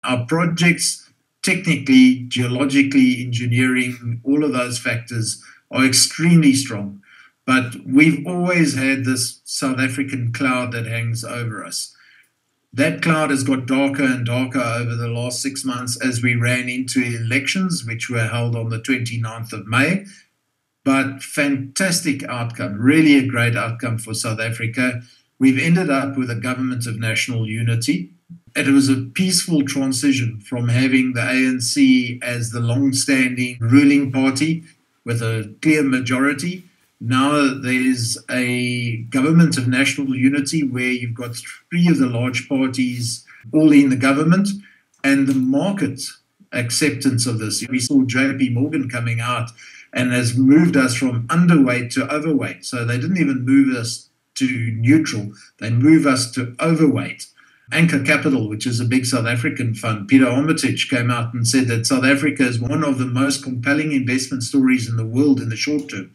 Our projects, technically, geologically, engineering, all of those factors are extremely strong. But we've always had this South African cloud that hangs over us. That cloud has got darker and darker over the last 6 months as we ran into elections, which were held on the 29th of May. But fantastic outcome, really a great outcome for South Africa. We've ended up with a government of national unity. It was a peaceful transition from having the ANC as the long-standing ruling party with a clear majority. Now there's a government of national unity where you've got three of the large parties all in the government, and the market acceptance of this. We saw JP Morgan coming out and has moved us from underweight to overweight. So they didn't even move us to neutral, they move us to overweight. Anchor Capital, which is a big South African fund, Peter Armitage came out and said that South Africa is one of the most compelling investment stories in the world in the short term.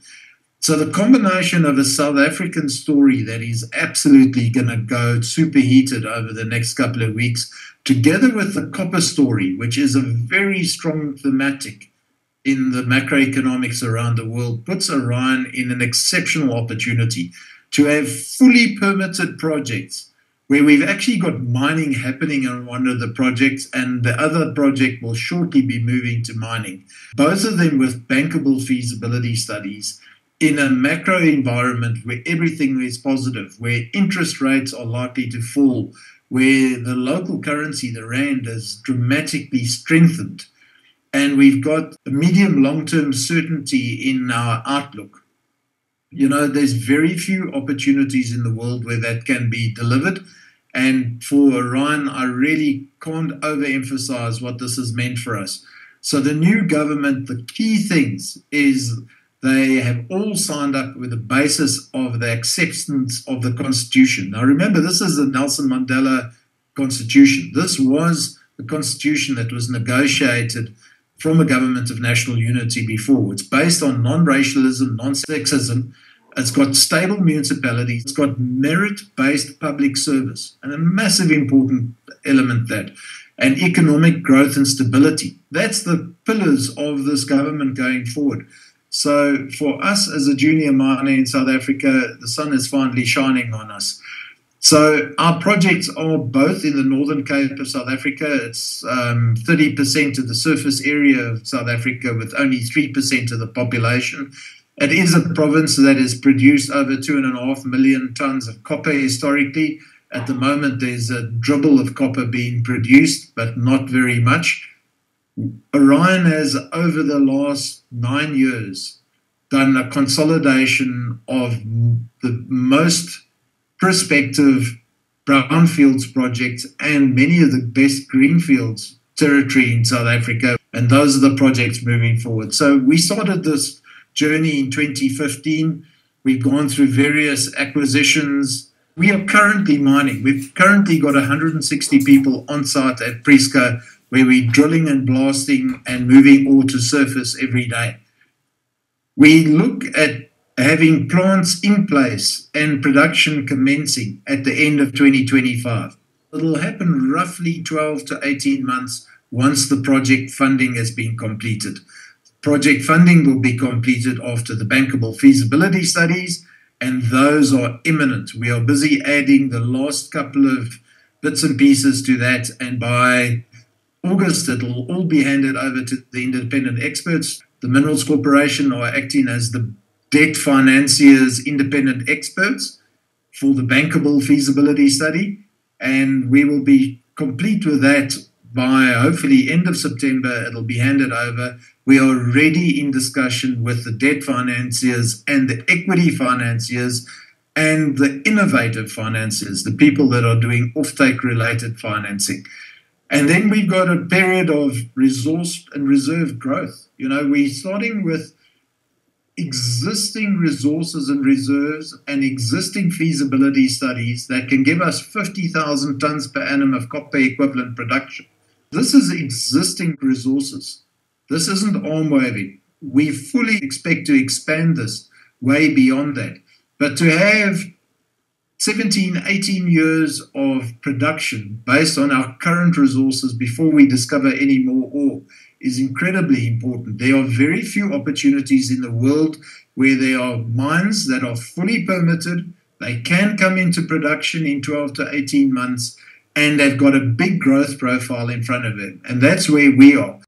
So the combination of a South African story that is absolutely going to go superheated over the next couple of weeks, together with the copper story, which is a very strong thematic in the macroeconomics around the world, puts Orion in an exceptional opportunity to have fully permitted projects where we've actually got mining happening on one of the projects, and the other project will shortly be moving to mining. Both of them with bankable feasibility studies, in a macro environment where everything is positive, where interest rates are likely to fall, where the local currency, the rand, has dramatically strengthened, and we've got a medium long-term certainty in our outlook. You know, there's very few opportunities in the world where that can be delivered. And for Orion, I really can't overemphasize what this has meant for us. So the new government, the key things is they have all signed up with the basis of the acceptance of the Constitution. Now, remember, this is the Nelson Mandela Constitution. This was the Constitution that was negotiated from a government of national unity before. It's based on non-racialism, non-sexism. It's got stable municipalities. It's got merit-based public service, and a massive important element that. And economic growth and stability. That's the pillars of this government going forward. So for us as a junior miner in South Africa, the sun is finally shining on us. So our projects are both in the Northern Cape of South Africa. It's 30% of the surface area of South Africa with only 3% of the population. It is a province that has produced over 2.5 million tons of copper historically. At the moment, there's a dribble of copper being produced, but not very much. Orion has, over the last 9 years, done a consolidation of the most prospective brownfields projects and many of the best greenfields territory in South Africa. And those are the projects moving forward. So we started this journey in 2015. We've gone through various acquisitions. We are currently mining. We've currently got 160 people on site at Prieska, where we're drilling and blasting and moving ore to surface every day. We look at having plants in place and production commencing at the end of 2025. It'll happen roughly 12 to 18 months once the project funding has been completed. Project funding will be completed after the bankable feasibility studies, and those are imminent. We are busy adding the last couple of bits and pieces to that, and by August, it'll all be handed over to the independent experts. The Minerals Corporation are acting as the debt financiers' independent experts for the bankable feasibility study, and we will be complete with that by hopefully end of September. It'll be handed over. We are already in discussion with the debt financiers and the equity financiers and the innovative financiers, the people that are doing offtake related financing. And then we've got a period of resource and reserve growth. You know, we're starting with existing resources and reserves and existing feasibility studies that can give us 50,000 tons per annum of copper equivalent production. This is existing resources. This isn't arm waving. We fully expect to expand this way beyond that. But to have 17, 18 years of production based on our current resources before we discover any more ore is incredibly important. There are very few opportunities in the world where there are mines that are fully permitted. They can come into production in 12 to 18 months, and they've got a big growth profile in front of it. And that's where we are.